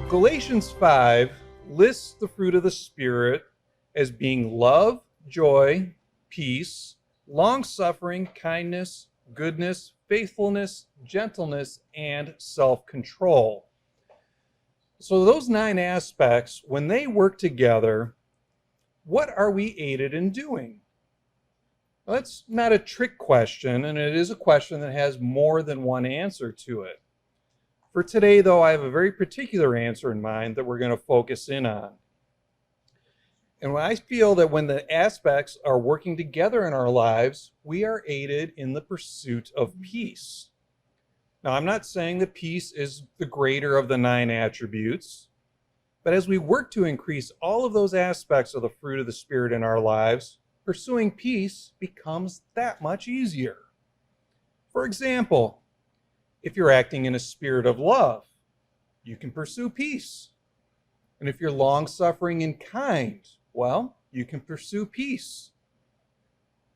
Galatians 5 lists the fruit of the Spirit as being love, joy, peace, long-suffering, kindness, goodness, faithfulness, gentleness, and self-control. So those 9 aspects, when they work together, what are we aided in doing? Well, that's not a trick question, and it is a question that has more than one answer to it. For today, though, I have a very particular answer in mind that we're going to focus in on. And I feel that when the aspects are working together in our lives, we are aided in the pursuit of peace. Now, I'm not saying that peace is the greater of the 9 attributes, but as we work to increase all of those aspects of the fruit of the Spirit in our lives, pursuing peace becomes that much easier. For example, if you're acting in a spirit of love, you can pursue peace. And if you're long-suffering and kind, well, you can pursue peace.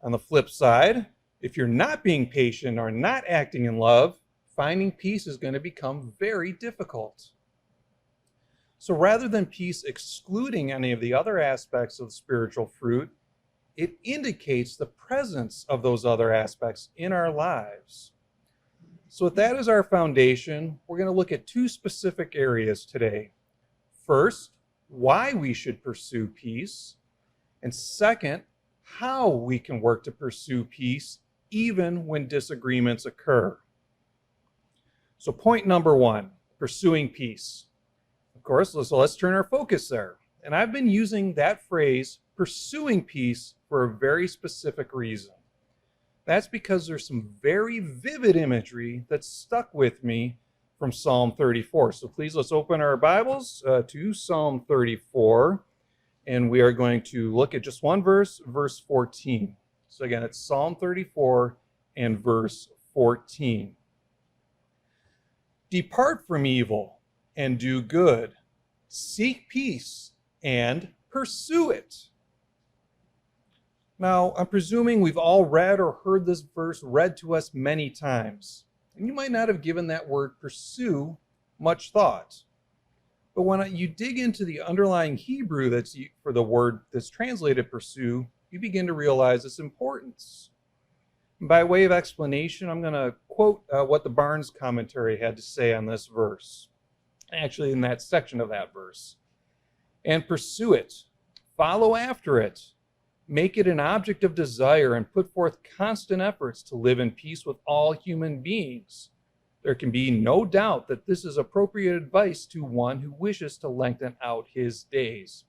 On the flip side, if you're not being patient or not acting in love, finding peace is going to become very difficult. So rather than peace excluding any of the other aspects of the spiritual fruit, it indicates the presence of those other aspects in our lives. So with that as our foundation, we're going to look at 2 specific areas today. First, why we should pursue peace. And second, how we can work to pursue peace even when disagreements occur. So point number 1, pursuing peace. Of course, so let's turn our focus there. And I've been using that phrase, pursuing peace, for a very specific reason. That's because there's some very vivid imagery that's stuck with me from Psalm 34. So please, let's open our Bibles to Psalm 34, and we are going to look at just one verse, verse 14. So again, it's Psalm 34 and verse 14. Depart from evil and do good. Seek peace and pursue it. Now, I'm presuming we've all read or heard this verse read to us many times, and you might not have given that word pursue much thought. But when you dig into the underlying Hebrew that's for the word that's translated pursue, you begin to realize its importance. And by way of explanation, I'm going to quote what the Barnes commentary had to say on this verse, actually in that section of that verse. And pursue it, follow after it, make it an object of desire, and put forth constant efforts to live in peace with all human beings. There can be no doubt that this is appropriate advice to one who wishes to lengthen out his days.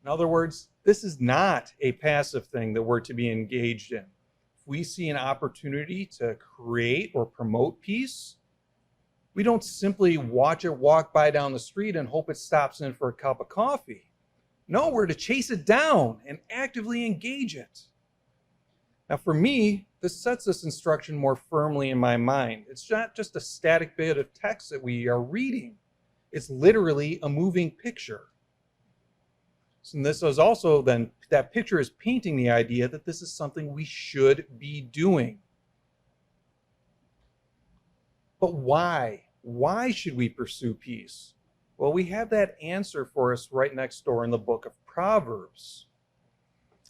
In other words, this is not a passive thing that we're to be engaged in. If we see an opportunity to create or promote peace, we don't simply watch it walk by down the street and hope it stops in for a cup of coffee. No, we're to chase it down and actively engage it. Now, for me, this sets this instruction more firmly in my mind. It's not just a static bit of text that we are reading. It's literally a moving picture. And this is also then, that picture is painting the idea that this is something we should be doing. But why? Why should we pursue peace? Well, we have that answer for us right next door in the book of Proverbs.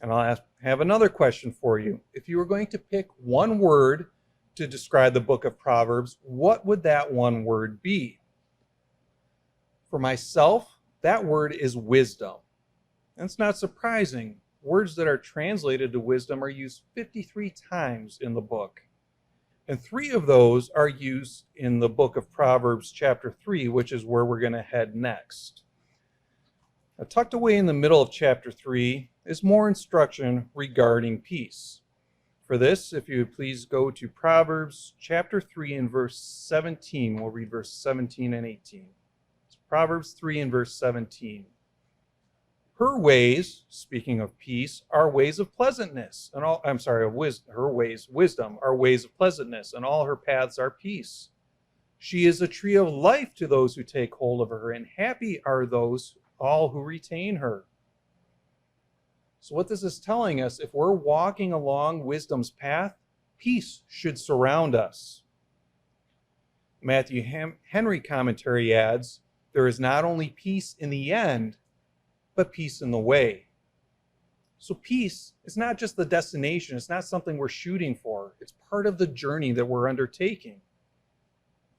And I'll have another question for you. If you were going to pick one word to describe the book of Proverbs, what would that one word be? For myself, that word is wisdom. And it's not surprising. Words that are translated to wisdom are used 53 times in the book. And 3 of those are used in the book of Proverbs chapter 3, which is where we're going to head next. Now, tucked away in the middle of chapter 3 is more instruction regarding peace. For this, if you would please go to Proverbs chapter 3 and verse 17. We'll read verse 17 and 18. It's Proverbs 3 and verse 17. Her ways, speaking of peace, are ways of pleasantness, and her ways, wisdom, are ways of pleasantness, and all her paths are peace. She is a tree of life to those who take hold of her, and happy are those all who retain her. So what this is telling us, if we're walking along wisdom's path, peace should surround us. Matthew Henry commentary adds, there is not only peace in the end, but peace in the way. So peace is not just the destination. It's not something we're shooting for. It's part of the journey that we're undertaking.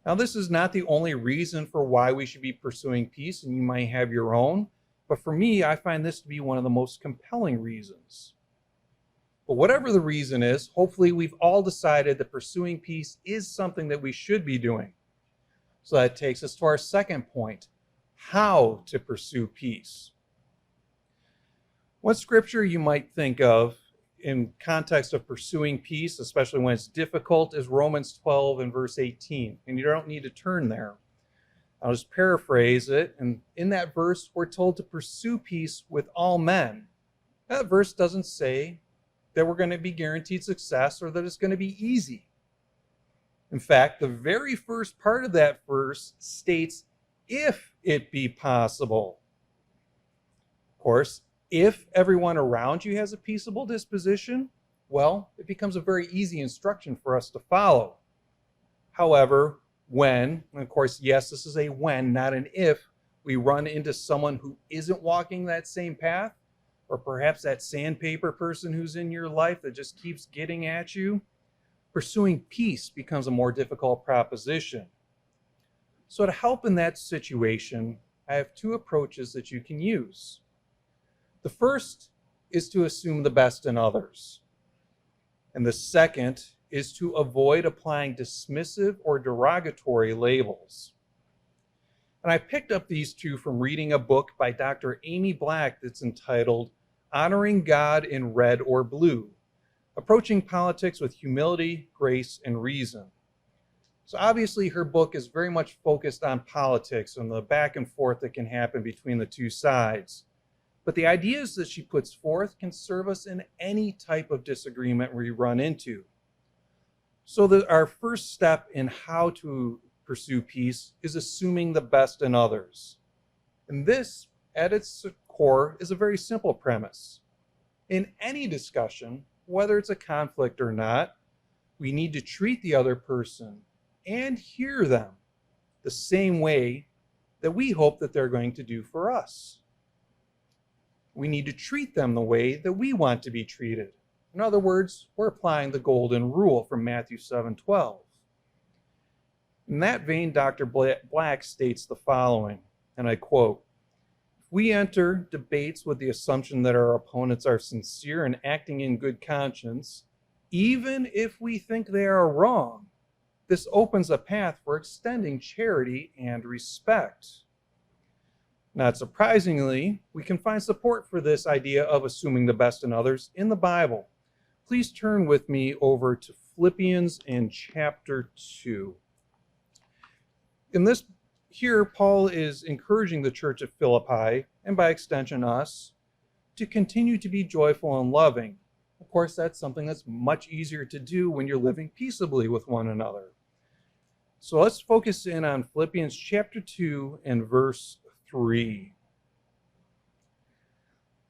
Now, this is not the only reason for why we should be pursuing peace, and you might have your own. But for me, I find this to be one of the most compelling reasons. But whatever the reason is, hopefully we've all decided that pursuing peace is something that we should be doing. So that takes us to our second point, how to pursue peace. One scripture you might think of in context of pursuing peace, especially when it's difficult, is Romans 12 and verse 18. And you don't need to turn there. I'll just paraphrase it. And in that verse, we're told to pursue peace with all men. That verse doesn't say that we're going to be guaranteed success or that it's going to be easy. In fact, the very first part of that verse states, if it be possible. Of course, if everyone around you has a peaceable disposition, well, it becomes a very easy instruction for us to follow. However, when, and of course, yes, this is a when, not an if, we run into someone who isn't walking that same path, or perhaps that sandpaper person who's in your life that just keeps getting at you, pursuing peace becomes a more difficult proposition. So to help in that situation, I have two approaches that you can use. The first is to assume the best in others. And the second is to avoid applying dismissive or derogatory labels. And I picked up these two from reading a book by Dr. Amy Black that's entitled Honoring God in Red or Blue, Approaching Politics with Humility, Grace, and Reason. So obviously her book is very much focused on politics and the back and forth that can happen between the two sides. But the ideas that she puts forth can serve us in any type of disagreement we run into. So our first step in how to pursue peace is assuming the best in others. And this, at its core, is a very simple premise. In any discussion, whether it's a conflict or not, we need to treat the other person and hear them the same way that we hope that they're going to do for us. We need to treat them the way that we want to be treated. In other words, we're applying the golden rule from Matthew 7:12. In that vein, Dr. Black states the following, and I quote, "If we enter debates with the assumption that our opponents are sincere and acting in good conscience, even if we think they are wrong, this opens a path for extending charity and respect." Not surprisingly, we can find support for this idea of assuming the best in others in the Bible. Please turn with me over to Philippians in chapter 2. In this, here, Paul is encouraging the church at Philippi, and by extension us, to continue to be joyful and loving. Of course, that's something that's much easier to do when you're living peaceably with one another. So let's focus in on Philippians chapter 2 and verse 3.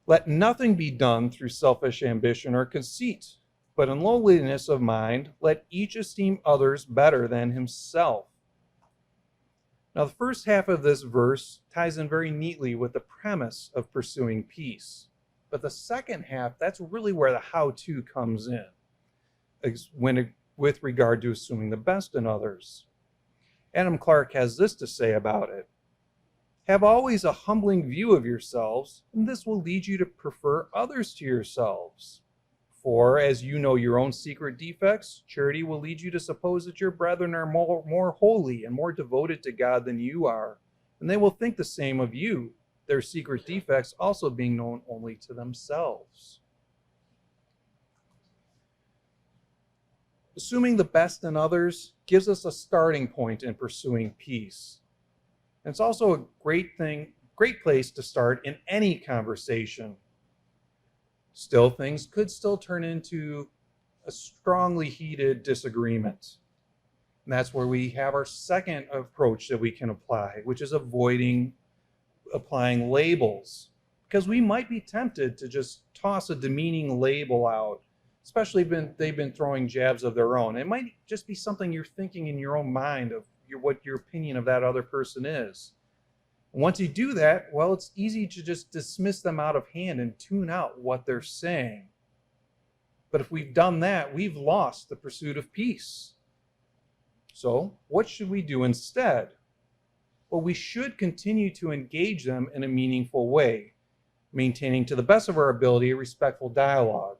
"Let nothing be done through selfish ambition or conceit, but in lowliness of mind, let each esteem others better than himself." Now, the first half of this verse ties in very neatly with the premise of pursuing peace. But the second half, that's really where the how-to comes in, with regard to assuming the best in others. Adam Clark has this to say about it. "Have always a humbling view of yourselves, and this will lead you to prefer others to yourselves. For, as you know your own secret defects, charity will lead you to suppose that your brethren are more holy and more devoted to God than you are, and they will think the same of you, their secret defects also being known only to themselves." Assuming the best in others gives us a starting point in pursuing peace. And it's also a great place to start in any conversation. Still, things could still turn into a strongly heated disagreement. And that's where we have our second approach that we can apply, which is avoiding applying labels. Because we might be tempted to just toss a demeaning label out, especially if they've been throwing jabs of their own. It might just be something you're thinking in your own mind of, what your opinion of that other person is. And once you do that, well, it's easy to just dismiss them out of hand and tune out what they're saying. But if we've done that, we've lost the pursuit of peace. So what should we do instead? Well, we should continue to engage them in a meaningful way, maintaining to the best of our ability a respectful dialogue.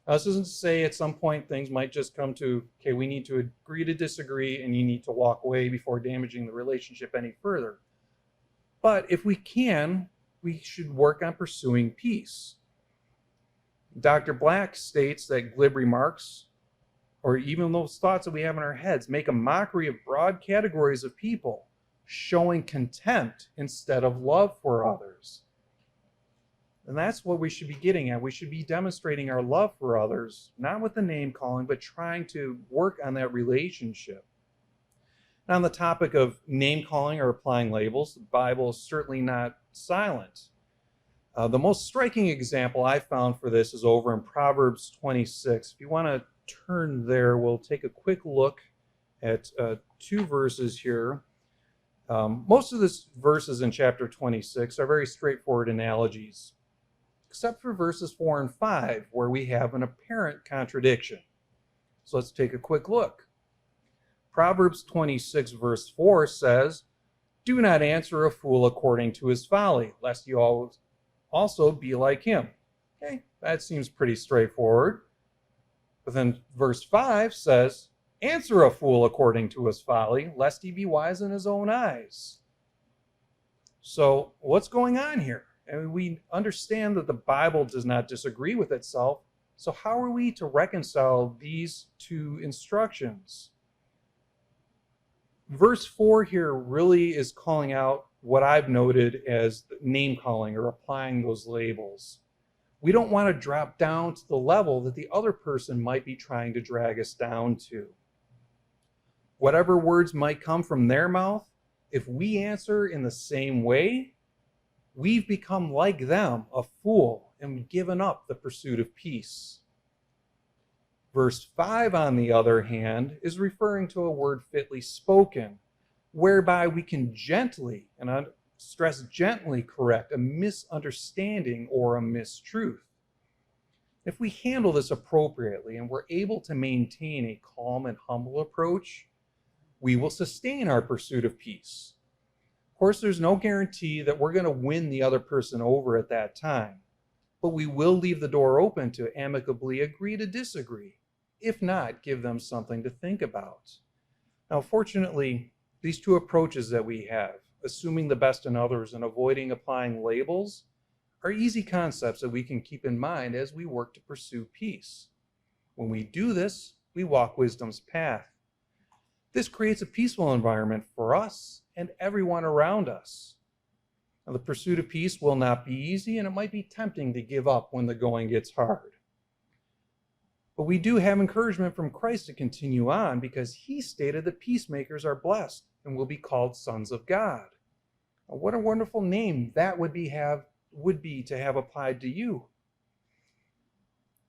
Now, this isn't to say at some point things might just come to, okay, we need to agree to disagree and you need to walk away before damaging the relationship any further. But if we can, we should work on pursuing peace. Dr. Black states that glib remarks, or even those thoughts that we have in our heads, make a mockery of broad categories of people, showing contempt instead of love for others. And that's what we should be getting at. We should be demonstrating our love for others, not with the name calling, but trying to work on that relationship. And on the topic of name calling or applying labels, the Bible is certainly not silent. The most striking example I found for this is over in Proverbs 26. If you want to turn there, we'll take a quick look at two verses here. Most of the verses in chapter 26 are very straightforward analogies, except for verses 4 and 5, where we have an apparent contradiction. So let's take a quick look. Proverbs 26 verse 4 says, "Do not answer a fool according to his folly, lest you also be like him." Okay, that seems pretty straightforward. But then verse 5 says, "Answer a fool according to his folly, lest he be wise in his own eyes." So what's going on here? I mean, we understand that the Bible does not disagree with itself. So how are we to reconcile these two instructions? Verse 4 here really is calling out what I've noted as name calling or applying those labels. We don't want to drop down to the level that the other person might be trying to drag us down to. Whatever words might come from their mouth, if we answer in the same way, we've become like them, a fool, and given up the pursuit of peace. Verse 5, on the other hand, is referring to a word fitly spoken, whereby we can gently, and I stress gently, correct a misunderstanding or a mistruth. If we handle this appropriately and we're able to maintain a calm and humble approach, we will sustain our pursuit of peace. Of course, there's no guarantee that we're going to win the other person over at that time, but we will leave the door open to amicably agree to disagree. If not, give them something to think about. Now, fortunately, these two approaches that we have, assuming the best in others and avoiding applying labels, are easy concepts that we can keep in mind as we work to pursue peace. When we do this, we walk wisdom's path. This creates a peaceful environment for us and everyone around us. Now, the pursuit of peace will not be easy, and it might be tempting to give up when the going gets hard. But we do have encouragement from Christ to continue on, because he stated that peacemakers are blessed and will be called sons of God. Now, what a wonderful name that would be to have applied to you.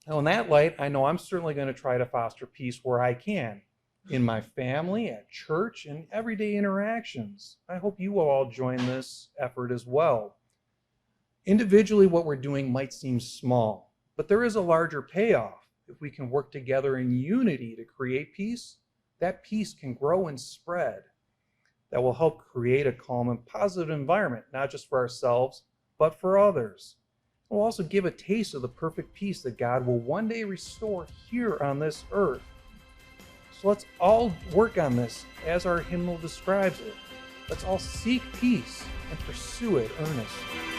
Now, in that light, I know I'm certainly going to try to foster peace where I can, in my family, at church, and everyday interactions. I hope you will all join this effort as well. Individually, what we're doing might seem small, but there is a larger payoff. If we can work together in unity to create peace, that peace can grow and spread. That will help create a calm and positive environment, not just for ourselves, but for others. It will also give a taste of the perfect peace that God will one day restore here on this earth. So let's all work on this as our hymnal describes it. Let's all seek peace and pursue it earnestly.